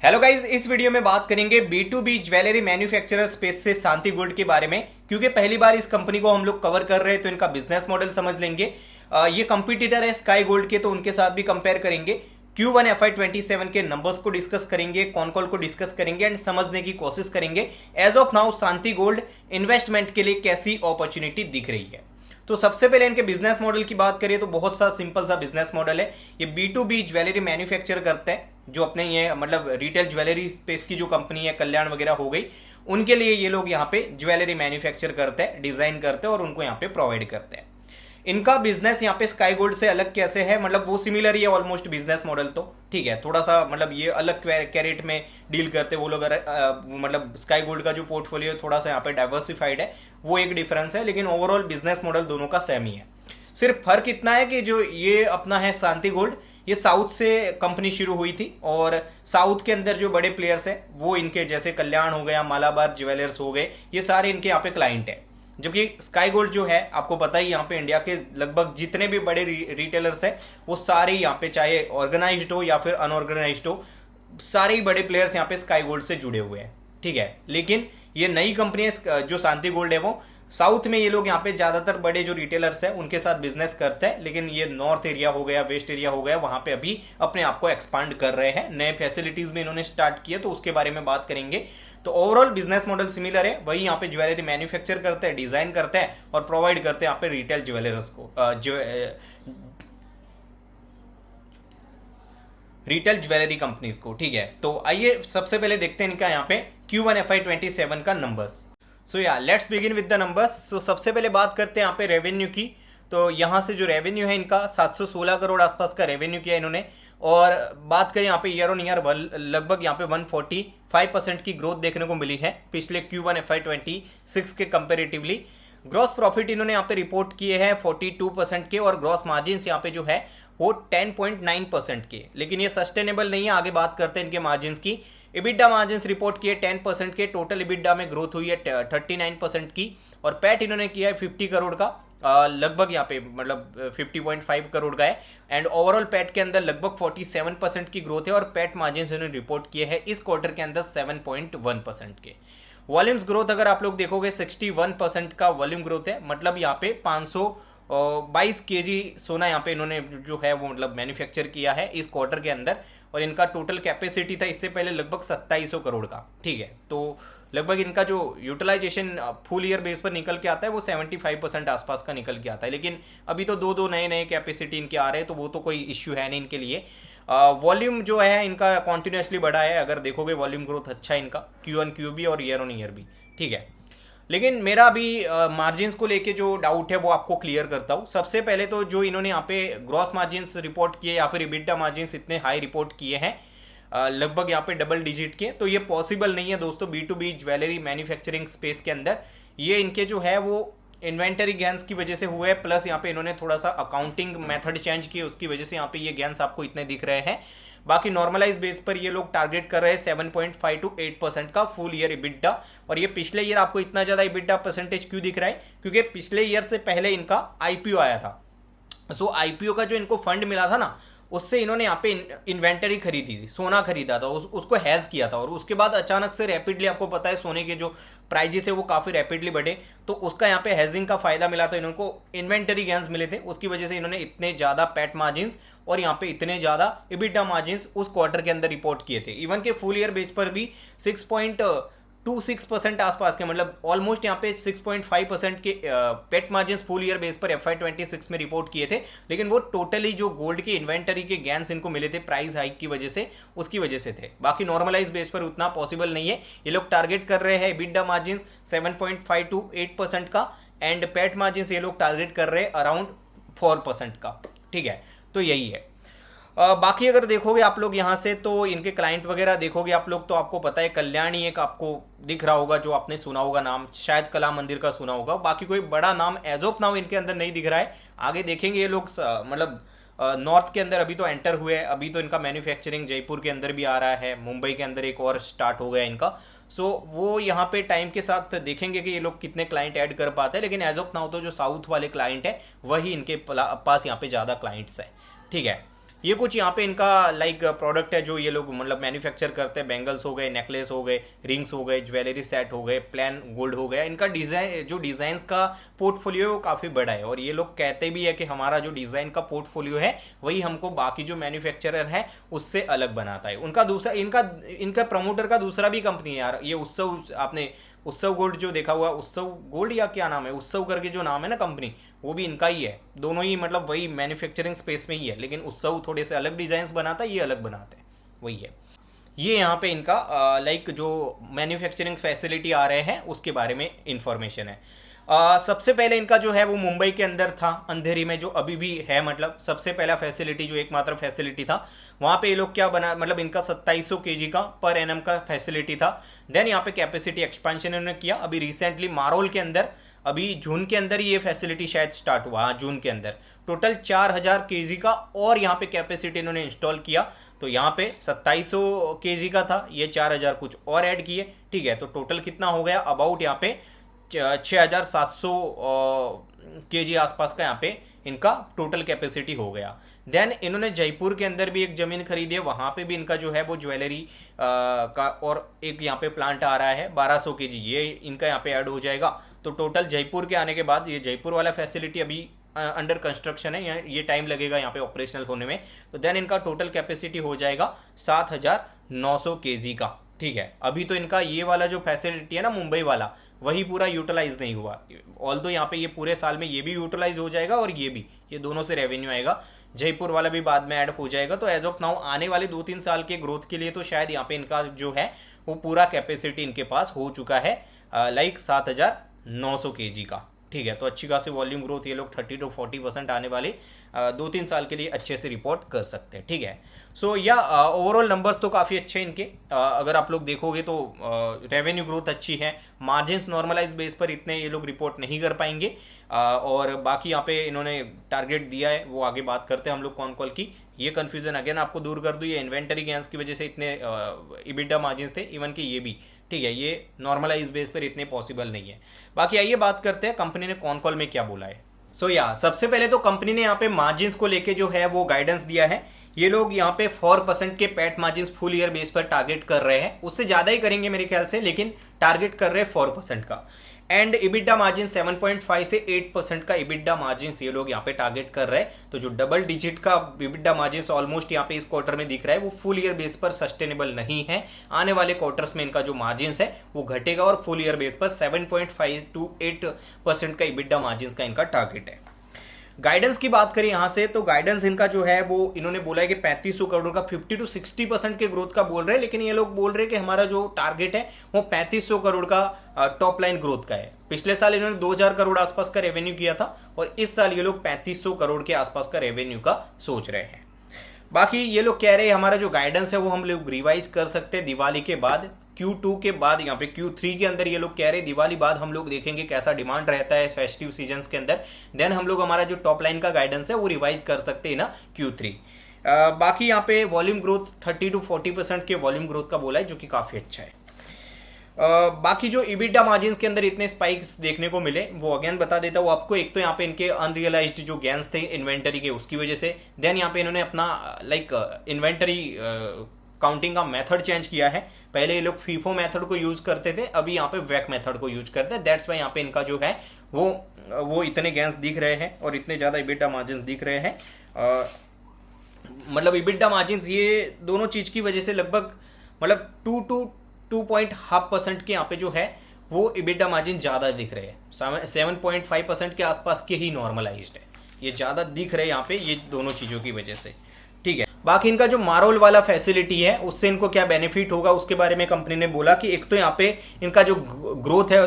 Hello guys, इस video में बात करेंगे B2B ज्वेलरी मैन्युफैक्चरर स्पेस से शांति गोल्ड के बारे में। क्योंकि पहली बार इस कंपनी को हम लोग कवर कर रहे हैं तो इनका बिजनेस मॉडल समझ लेंगे। ये कंपटीटर है स्काई गोल्ड के, तो उनके साथ भी कंपेयर करेंगे। Q1 FY27 के नंबर्स को डिस्कस करेंगे, कॉन कॉल को डिस्कस करेंगे एंड समझने की कोशिश करेंगे as of now Shanti gold investment के लिए कैसी अपॉर्चुनिटी दिख रही है। तो सबसे पहले इनके बिजनेस मॉडल की बात करें तो बहुत सा सिंपल सा बिजनेस मॉडल है। ये B2B ज्वेलरी मैन्युफैक्चर करते हैं, जो अपने ये मतलब रिटेल ज्वेलरी स्पेस की जो कंपनी है कल्याण वगैरह हो गई, उनके लिए ये लोग यहाँ पे ज्वेलरी मैन्युफैक्चर करते हैं, डिजाइन करते हैं और उनको यहाँ पे प्रोवाइड करते हैं। इनका बिजनेस यहाँ पे स्काई गोल्ड से अलग कैसे है, मतलब वो सिमिलर ही है ऑलमोस्ट बिजनेस मॉडल, तो ठीक है। थोड़ा सा मतलब ये अलग कैरेट में डील करते हैं वो लोग। मतलब स्काई गोल्ड का जो पोर्टफोलियो थोड़ा सा यहाँ पे डाइवर्सिफाइड है, वो एक डिफरेंस है, लेकिन ओवरऑल बिजनेस मॉडल दोनों का सेम ही है। सिर्फ फर्क इतना है कि जो ये अपना है शांति गोल्ड, ये साउथ से कंपनी शुरू हुई थी और साउथ के अंदर जो बड़े प्लेयर्स हैं वो इनके जैसे कल्याण हो गया, मालाबार ज्वेलर्स हो गए, ये सारे इनके यहाँ पे क्लाइंट है। जबकि स्काई गोल्ड जो है आपको पता ही यहाँ पे इंडिया के लगभग जितने भी बड़े रिटेलर्स हैं वो सारे यहाँ पे चाहे ऑर्गेनाइज्ड हो या फिर अनऑर्गेनाइज्ड हो, सारे ही बड़े प्लेयर्स यहाँ पे स्काई गोल्ड से जुड़े हुए हैं, ठीक है। लेकिन ये नई कंपनी है जो शांति गोल्ड है, वो साउथ में ये लोग यहाँ पे ज्यादातर बड़े जो रिटेलर्स हैं उनके साथ बिजनेस करते हैं, लेकिन ये नॉर्थ एरिया हो गया, वेस्ट एरिया हो गया, वहां पे अभी अपने आप को एक्सपांड कर रहे हैं। नए फैसिलिटीज भी इन्होंने स्टार्ट किए, तो उसके बारे में बात करेंगे। तो ओवरऑल बिजनेस मॉडल सिमिलर है, वही यहाँ पे ज्वेलरी मैन्युफैक्चर करते हैं, डिजाइन करते हैं और प्रोवाइड करते हैं यहाँ पे रिटेल ज्वेलर्स को, रिटेल ज्वेलरी कंपनीज को, ठीक है। तो आइए सबसे पहले देखते हैं इनका यहाँ पे Q1 FY27 का numbers. So ya let's begin with the numbers. So सबसे पहले बात करते हैं यहाँ पे रेवेन्यू की। तो यहाँ से जो रेवेन्यू है इनका 716 करोड़ आसपास का रेवेन्यू किया इन्होंने। और बात करें यहाँ पे ईयर ऑन ईयर लगभग यहाँ पे 145% की ग्रोथ देखने को मिली है पिछले Q1 FY26 के कंपेरेटिवली। ग्रॉस प्रॉफिट इन्होंने यहाँ पे रिपोर्ट किए हैं 42% के, और ग्रॉस मार्जिन यहाँ पे जो है वो 10.9% के। लेकिन ये सस्टेनेबल नहीं है, आगे बात करते हैं इनके मार्जिन की। इबिडा मार्जिन रिपोर्ट किए 10% के, टोटल इबिडा में ग्रोथ हुई है 39% की, और पैट इन्होंने किया है 50 करोड़ का, लगभग यहाँ पे मतलब 50.5 करोड़ का है। एंड ओवरऑल पैट के अंदर लगभग 47% की ग्रोथ है, और पैट मार्जिन इन्होंने रिपोर्ट किए हैं इस क्वार्टर के अंदर 7.1% के। वॉल्यूम्स ग्रोथ अगर आप लोग देखोगे 61% का वॉल्यूम ग्रोथ है, मतलब यहाँ पे 522 kg सोना यहाँ पे इन्होंने जो है वो मतलब मैन्युफैक्चर किया है इस क्वार्टर के अंदर। और इनका टोटल कैपेसिटी था इससे पहले लगभग 2700 करोड़ का, ठीक है। तो लगभग इनका जो यूटिलाइजेशन फुल ईयर बेस पर निकल के आता है वो 75% आसपास का निकल के आता है। लेकिन अभी तो दो नए नए कैपेसिटी इनके आ रहे हैं, तो वो तो कोई इश्यू है नहीं इनके लिए। वॉल्यूम जो है इनका कॉन्टिन्यूसली बढ़ा है, अगर देखोगे वॉल्यूम ग्रोथ अच्छा है इनका Q1 Q भी और ईयर ऑन ईयर भी, ठीक है। लेकिन मेरा अभी मार्जिन्स को लेके जो डाउट है वो आपको क्लियर करता हूँ। सबसे पहले तो जो इन्होंने यहाँ पे ग्रॉस मार्जिन्स रिपोर्ट किए या फिर इबिडा मार्जिन्स इतने हाई रिपोर्ट किए हैं, लगभग यहाँ पे डबल डिजिट के, तो ये पॉसिबल नहीं है दोस्तों B2B ज्वेलरी मैन्युफैक्चरिंग स्पेस के अंदर। ये इनके जो है वो इन्वेंटरी गेंस की वजह से हुए, प्लस यहाँ पे इन्होंने थोड़ा सा अकाउंटिंग मेथड चेंज किए, उसकी वजह से यहाँ पे ये गेंस आपको इतने दिख रहे हैं। बाकी नॉर्मलाइज बेस पर ये लोग टारगेट कर रहे हैं 7.5 to 8% का फुल ईयर इबिडा। और ये पिछले ईयर आपको इतना ज़्यादा इबिडा परसेंटेज क्यों दिख रहा है, क्योंकि पिछले ईयर से पहले इनका IPO आया था। सो IPO का जो इनको फंड मिला था ना, उससे इन्होंने यहाँ पे इन्वेंटरी खरीदी थी, सोना खरीदा था, उसको हैज किया था। और उसके बाद अचानक से रैपिडली, आपको पता है सोने के जो प्राइजेस है वो काफ़ी रैपिडली बढ़े, तो उसका यहाँ पे हैजिंग का फायदा मिला, तो इनको इन्वेंटरी गेंस मिले थे, उसकी वजह से इन्होंने इतने ज़्यादा पैट मार्जिन्स और यहाँ पे इतने ज़्यादा इबिडा मार्जिन्स उस क्वार्टर के अंदर रिपोर्ट किए थे। इवन के फुल ईयर बेस पर भी 6.26% आसपास के, मतलब ऑलमोस्ट यहाँ पे 6.5% के पेट मार्जिन फुल ईयर बेस पर FY26 में रिपोर्ट किए थे। लेकिन वो टोटली जो गोल्ड की इन्वेंटरी के गेंस इनको मिले थे प्राइस हाइक की वजह से, उसकी वजह से थे। बाकी नॉर्मलाइज बेस पर उतना पॉसिबल नहीं है। ये लोग टारगेट कर रहे हैं इबिडा मार्जिन 7.5 to 8% का, एंड पेट मार्जिन ये लोग टारगेट कर रहे हैं अराउंड 4% का, ठीक है। तो यही है। बाकी अगर देखोगे आप लोग यहाँ से, तो इनके क्लाइंट वगैरह देखोगे आप लोग, तो आपको पता है कल्याणी एक आपको दिख रहा होगा, जो आपने सुना होगा नाम, शायद कला मंदिर का सुना होगा। बाकी कोई बड़ा नाम एज ऑफ नाउ इनके अंदर नहीं दिख रहा है। आगे देखेंगे ये लोग मतलब नॉर्थ के अंदर अभी तो एंटर हुए हैं, अभी तो इनका मैन्युफैक्चरिंग जयपुर के अंदर भी आ रहा है, मुंबई के अंदर एक और स्टार्ट हो गया इनका। सो वो यहाँ पे टाइम के साथ देखेंगे कि ये लोग कितने क्लाइंट ऐड कर पाते हैं। लेकिन एज ऑफ नाउ तो जो साउथ वाले क्लाइंट है वही इनके पास यहाँ पे ज़्यादा क्लाइंट्स है, ठीक है। ये कुछ यहाँ पे इनका लाइक प्रोडक्ट है जो ये लोग मतलब मैन्युफैक्चर करते हैं। बैंगल्स हो गए, नेकलेस हो गए, रिंग्स हो गए, ज्वेलरी सेट हो गए, प्लान गोल्ड हो गया। इनका डिज़ाइन जो डिज़ाइंस का पोर्टफोलियो है वो काफ़ी बड़ा है, और ये लोग कहते भी है कि हमारा जो डिज़ाइन का पोर्टफोलियो है वही हमको बाकी जो मैन्युफैक्चरर है उससे अलग बनाता है। उनका दूसरा इनका प्रमोटर का दूसरा भी कंपनी है यार, ये उत्सव, आपने उत्सव गोल्ड जो देखा हुआ, उत्सव गोल्ड या क्या नाम है, उत्सव करके जो नाम है ना कंपनी, वो भी इनका ही है। दोनों ही मतलब वही मैन्युफैक्चरिंग स्पेस में ही है, लेकिन उत्सव थोड़े से अलग डिजाइन बनाता है, ये अलग बनाते हैं, वही है। ये यहाँ पे इनका लाइक जो मैन्युफैक्चरिंग फैसिलिटी आ रहे हैं उसके बारे में इंफॉर्मेशन है। सबसे पहले इनका जो है वो मुंबई के अंदर था, अंधेरी में, जो अभी भी है। मतलब सबसे पहला फैसिलिटी जो एकमात्र फैसिलिटी था वहाँ पे ये लोग क्या बना, मतलब इनका 2700 केजी का पर एनम का फैसिलिटी था। देन यहाँ पे कैपेसिटी एक्सपेंशन इन्होंने किया अभी रिसेंटली मारोल के अंदर, अभी जून के अंदर ये फैसिलिटी शायद स्टार्ट हुआ, हाँ जून के अंदर। टोटल 4000 केजी का और यहाँ पे कैपेसिटी इन्होंने इंस्टॉल किया। तो यहाँ पे 2700 केजी का था, ये 4000 कुछ और ऐड किए, ठीक है। तो टोटल कितना हो गया, अबाउट यहाँ पे 6700 केजी आसपास का यहाँ पे इनका टोटल कैपेसिटी हो गया। देन इन्होंने जयपुर के अंदर भी एक ज़मीन खरीदी है, वहाँ पे भी इनका जो है वो ज्वेलरी का और एक यहाँ पे प्लांट आ रहा है 1200 केजी, ये इनका यहाँ पे ऐड हो जाएगा। तो टोटल जयपुर के आने के बाद ये जयपुर वाला फैसिलिटी अभी अंडर कंस्ट्रक्शन है, ये टाइम लगेगा यहाँ पे ऑपरेशनल होने में। तो देन इनका टोटल कैपेसिटी हो जाएगा 7900 केजी का, ठीक है। अभी तो इनका ये वाला जो फैसिलिटी है ना मुंबई वाला, वही पूरा यूटिलाइज नहीं हुआ। ऑल दो यहाँ पे ये पूरे साल में ये भी यूटिलाइज हो जाएगा और ये भी, ये दोनों से रेवेन्यू आएगा। जयपुर वाला भी बाद में ऐड हो जाएगा। तो एज ऑफ नाउ आने वाले 2-3 साल के ग्रोथ के लिए तो शायद यहाँ पे इनका जो है वो पूरा कैपेसिटी इनके पास हो चुका है, लाइक 7900 केजी का, ठीक है। तो अच्छी खासी वॉल्यूम ग्रोथ ये लोग 30 to 40% आने वाले 2-3 साल के लिए अच्छे से रिपोर्ट कर सकते हैं, ठीक है। सो या ओवरऑल नंबर्स तो काफ़ी अच्छे हैं इनके। अगर आप लोग देखोगे तो रेवेन्यू ग्रोथ अच्छी है, मार्जिन्स नॉर्मलाइज बेस पर इतने ये लोग रिपोर्ट नहीं कर पाएंगे। और बाकी यहाँ पे इन्होंने टारगेट दिया है, वो आगे बात करते हैं हम लोग कौन कॉल की। ये कन्फ्यूज़न अगेन आपको दूर कर दूँ, ये इन्वेंटरी गेंस की वजह से इतने इबिडा मार्जिन्स थे, इवन कि ये भी, ठीक है, ये नॉर्मलाइज बेस पर इतने पॉसिबल नहीं है। बाकी आइए बात करते हैं कंपनी ने कॉन कॉल में क्या बोला है। सो या सबसे पहले तो कंपनी ने यहाँ पे मार्जिन्स को लेके जो है वो गाइडेंस दिया है। ये लोग यहाँ पे 4% के PAT margins full year base पर टारगेट कर रहे हैं, उससे ज़्यादा ही करेंगे मेरे ख्याल से, लेकिन टारगेट कर रहे हैं 4% का। एंड इबिडा मार्जिन 7.5 से 8% का इबिडा मार्जिन ये लोग यहाँ पे टारगेट कर रहे हैं। तो जो डबल डिजिट का इबिडा मार्जिन ऑलमोस्ट यहाँ पे इस क्वार्टर में दिख रहा है, वो फुल ईयर बेस पर सस्टेनेबल नहीं है। आने वाले क्वार्टर्स में इनका जो मार्जिन है वो घटेगा और फुल ईयर बेस पर 7.5 to 8% का इबिडा मार्जिन का इनका टारगेट है। गाइडेंस की बात करें यहाँ से, तो गाइडेंस इनका जो है वो इन्होंने बोला है कि 3500 करोड़ का 50 to 60% के ग्रोथ का बोल रहे हैं, लेकिन ये लोग बोल रहे हैं कि हमारा जो टारगेट है वो 3500 करोड़ का टॉप लाइन ग्रोथ का है। पिछले साल इन्होंने 2000 करोड़ आसपास का रेवेन्यू किया था और इस साल ये लोग 3500 करोड़ के आसपास का रेवेन्यू का सोच रहे हैं। बाकी ये लोग कह रहे हैं हमारा जो गाइडेंस है वो हम लोग रिवाइज कर सकते हैं दिवाली के बाद, Q2 के बाद। यहाँ पे Q3 के अंदर ये लोग कह रहे हैं दिवाली बाद हम लोग देखेंगे कैसा डिमांड रहता है फेस्टिव सीजन्स के अंदर, देन हम लोग हमारा जो टॉप लाइन का गाइडेंस है वो रिवाइज कर सकते हैं ना Q3। बाकी यहाँ पे वॉल्यूम ग्रोथ 30 to 40% के वॉल्यूम ग्रोथ का बोला है, जो कि काफ़ी अच्छा है। बाकी जो इबिडा मार्जिन्स के अंदर इतने स्पाइक्स देखने को मिले वो अगेन बता देता हूँ आपको। एक तो यहाँ पे इनके अनरियलाइज्ड जो गेंस थे इन्वेंटरी के, उसकी वजह से। देन यहाँ पे इन्होंने अपना लाइक इन्वेंटरी काउंटिंग का मेथड चेंज किया है। पहले ये लोग फीफो मेथड को यूज करते थे, अभी यहाँ पे वैक मेथड को यूज करते हैं। दैट्स वाई यहाँ पे इनका जो है वो इतने गेंस दिख रहे हैं और इतने ज़्यादा इबिडा मार्जिन्स दिख रहे हैं। मतलब इबिडा मार्जिन्स ये दोनों चीज़ की वजह से लगभग मतलब 2 to 2.5% के यहाँ पे जो है वो इबिडा मार्जिन ज़्यादा दिख रहे हैं। 7.5% के आसपास के ही नॉर्मलाइज्ड है, ये ज़्यादा दिख रहे हैं यहाँ पे ये दोनों चीज़ों की वजह से, ठीक है। बाकी इनका जो मारोल वाला फैसिलिटी है उससे इनको क्या बेनिफिट होगा उसके बारे में कंपनी ने बोला कि एक तो यहाँ पे इनका जो ग्रोथ है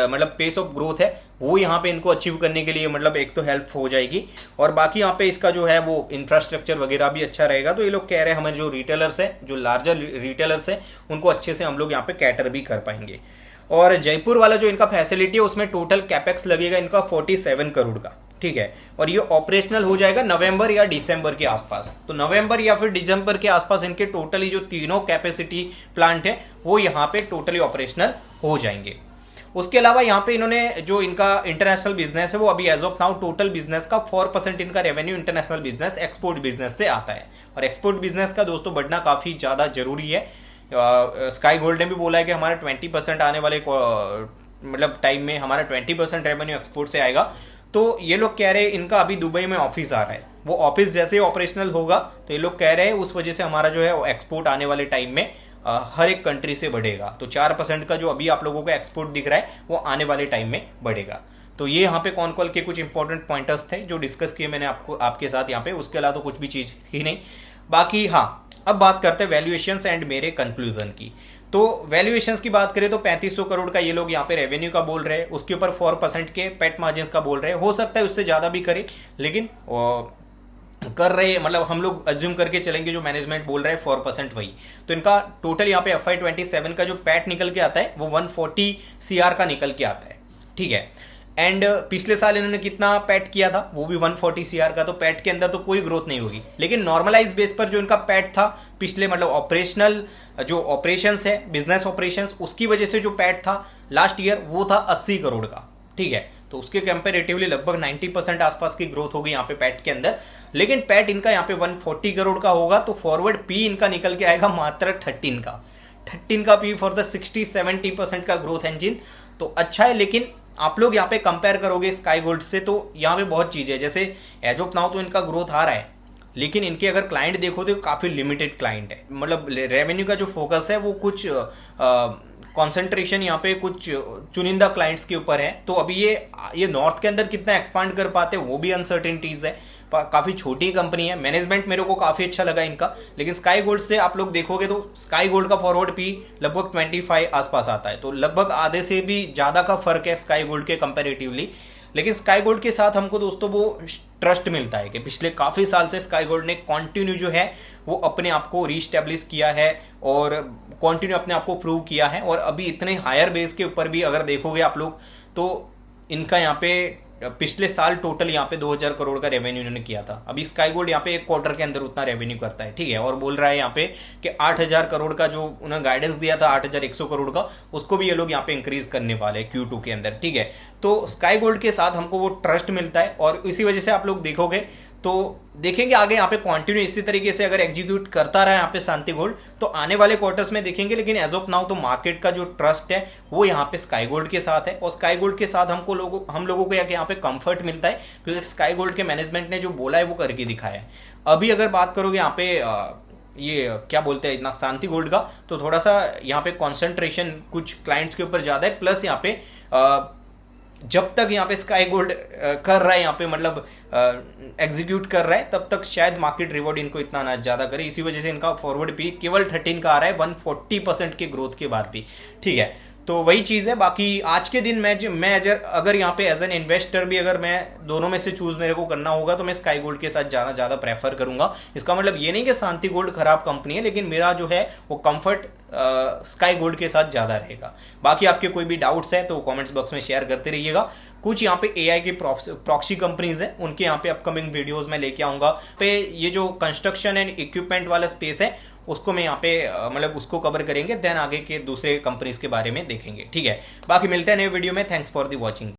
मतलब पेस ऑफ ग्रोथ है वो यहाँ पे इनको अचीव करने के लिए मतलब एक तो हेल्प हो जाएगी। और बाकी यहाँ पे इसका जो है वो इंफ्रास्ट्रक्चर वगैरह भी अच्छा रहेगा। तो ये लोग कह रहे हैं हमारे जो रिटेलर्स है, जो लार्जर रिटेलर्स है, उनको अच्छे से हम लोग यहाँ पे कैटर भी कर पाएंगे। और जयपुर वाला जो इनका फैसिलिटी है उसमें टोटल कैपेक्स लगेगा इनका 47 करोड़ का, ठीक है। और ये ऑपरेशनल हो जाएगा नवंबर या दिसंबर के आसपास। तो नवंबर या फिर दिसंबर के आसपास इनके टोटली जो तीनों कैपेसिटी प्लांट है वो यहाँ पे टोटली ऑपरेशनल हो जाएंगे। उसके अलावा यहाँ पे इन्होंने जो इनका इंटरनेशनल बिजनेस है वो अभी as of now total business का 4% इनका revenue international business export business से आता है। और एक्सपोर्ट बिजनेस का दोस्तों बढ़ना काफ़ी ज़्यादा जरूरी है। स्काई गोल्ड ने भी बोला है कि हमारा 20% आने वाले मतलब टाइम में हमारा 20% रेवेन्यू एक्सपोर्ट से आएगा। तो ये लोग कह रहे हैं इनका अभी दुबई में ऑफिस आ रहा है, वो ऑफिस जैसे ही ऑपरेशनल होगा तो ये लोग कह रहे हैं उस वजह से हमारा जो है एक्सपोर्ट आने वाले टाइम में हर एक कंट्री से बढ़ेगा। तो 4% का जो अभी आप लोगों को एक्सपोर्ट दिख रहा है वो आने वाले टाइम में बढ़ेगा। तो ये यहाँ पे कॉन कॉल के कुछ इंपॉर्टेंट पॉइंटर्स थे जो डिस्कस किए मैंने आपके साथ यहाँ पे। उसके अलावा तो कुछ भी चीज़ थी नहीं। बाकी हाँ, अब बात करते हैं वैल्यूएशंस एंड मेरे कंक्लूजन की। तो वैल्यूएशंस की बात करें तो 3500 करोड़ का ये लोग यहाँ पे रेवेन्यू का बोल रहे हैं, उसके ऊपर 4% के पेट मार्जिन का बोल रहे हैं। हो सकता है उससे ज़्यादा भी करे, लेकिन कर रहे मतलब हम लोग अज्यूम करके चलेंगे जो मैनेजमेंट बोल रहा है 4% वही। तो इनका टोटल यहाँ पे FY27 का जो पैट निकल के आता है वो 140 CR का निकल के आता है, ठीक है। एंड पिछले साल इन्होंने कितना पैट किया था, वो भी 140 CR का। तो पैट के अंदर तो कोई ग्रोथ नहीं होगी, लेकिन नॉर्मलाइज बेस पर जो इनका पैट था पिछले मतलब ऑपरेशनल जो ऑपरेशंस है बिजनेस ऑपरेशंस, उसकी वजह से जो पैट था लास्ट ईयर वो था 80 करोड़ का, ठीक है। तो उसके कंपेरेटिवली लगभग 90% आसपास की ग्रोथ होगी यहाँ पे पैट के अंदर। लेकिन पैट इनका यहाँ पे 140 करोड़ का होगा तो फॉरवर्ड पी इनका निकल के आएगा मात्र 13 का पी फॉर द 60-70% का ग्रोथ इंजन। तो अच्छा है, लेकिन आप लोग यहाँ पे कंपेयर करोगे स्काई गोल्ड से तो यहाँ पे बहुत चीज़ है। जैसे एज ऑफ नाउ तो इनका ग्रोथ आ रहा है, लेकिन इनके अगर क्लाइंट देखो तो काफ़ी लिमिटेड क्लाइंट है। मतलब रेवेन्यू का जो फोकस है वो कुछ कॉन्सेंट्रेशन यहाँ पे कुछ चुनिंदा क्लाइंट्स के ऊपर है। तो अभी ये नॉर्थ के अंदर कितना एक्सपांड कर पाते हैं वो भी अनसर्टेनिटीज है। काफ़ी छोटी कंपनी है, मैनेजमेंट मेरे को काफ़ी अच्छा लगा इनका। लेकिन स्काई गोल्ड से आप लोग देखोगे तो स्काई गोल्ड का फॉरवर्ड पी लगभग 25 आसपास आता है, तो लगभग आधे से भी ज़्यादा का फर्क है स्काई गोल्ड के कंपेरेटिवली। लेकिन स्काई गोल्ड के साथ हमको दोस्तों वो ट्रस्ट मिलता है कि पिछले काफ़ी साल से स्काई गोल्ड ने कंटिन्यू जो है वो अपने आप को रीस्टैब्लिश किया है और कंटिन्यू अपने आप को प्रूव किया है। और अभी इतने हायर बेस के ऊपर भी अगर देखोगे आप लोग तो इनका यहाँ पे पिछले साल टोटल यहाँ पे 2000 करोड़ का रेवेन्यू इन्होंने किया था। अभी स्काई गोल्ड यहाँ पे एक क्वार्टर के अंदर उतना रेवेन्यू करता है, ठीक है। और बोल रहा है यहाँ पे कि 8000 करोड़ का जो उन्होंने गाइडेंस दिया था 8100 करोड़ का, उसको भी ये लोग यहाँ पे इंक्रीज करने वाले हैं Q2 के अंदर, ठीक है। तो स्काई गोल्ड के साथ हमको वो ट्रस्ट मिलता है और इसी वजह से आप लोग देखोगे तो देखेंगे आगे यहाँ पे कंटिन्यू इसी तरीके से अगर एग्जीक्यूट करता रहा यहाँ पे शांति गोल्ड तो आने वाले क्वार्टर्स में देखेंगे। लेकिन एज ऑफ नाउ तो मार्केट का जो ट्रस्ट है वो यहाँ पे स्काई गोल्ड के साथ है। और स्काई गोल्ड के साथ हम लोगों को यहाँ पे कंफर्ट मिलता है क्योंकि स्काई गोल्ड के मैनेजमेंट ने जो बोला है वो करके दिखाया है। अभी अगर बात करोगे यहाँ पे ये क्या बोलते हैं इतना शांति गोल्ड का, तो थोड़ा सा यहाँ पे कॉन्सेंट्रेशन कुछ क्लाइंट्स के ऊपर ज़्यादा है। प्लस यहाँ पे जब तक यहाँ पे स्काई गोल्ड कर रहा है यहाँ पे मतलब एग्जीक्यूट कर रहा है तब तक शायद मार्केट रिवॉर्ड इनको इतना ना ज़्यादा करे। इसी वजह से इनका फॉरवर्ड पी केवल 13 का आ रहा है 140% के ग्रोथ के बाद भी, ठीक है। तो वही चीज़ है। बाकी आज के दिन मैं अगर यहाँ पे एज एन इन्वेस्टर भी अगर मैं दोनों में से चूज मेरे को करना होगा तो मैं स्काई गोल्ड के साथ जाना ज़्यादा प्रेफर करूंगा। इसका मतलब ये नहीं कि शांति गोल्ड खराब कंपनी है, लेकिन मेरा जो है वो कंफर्ट स्काई गोल्ड के साथ ज़्यादा रहेगा। बाकी आपके कोई भी डाउट्स है तो कमेंट्स बॉक्स में शेयर करते रहिएगा। कुछ यहाँ पे AI की प्रॉक्सी कंपनीज हैं उनके यहाँ पे अपकमिंग वीडियोस में लेके आऊँगा। पे ये जो कंस्ट्रक्शन एंड इक्विपमेंट वाला स्पेस है उसको मैं यहाँ पे मतलब उसको कवर करेंगे, देन आगे के दूसरे कंपनीज के बारे में देखेंगे, ठीक है। बाकी मिलते हैं नए वीडियो में। Thanks for the watching.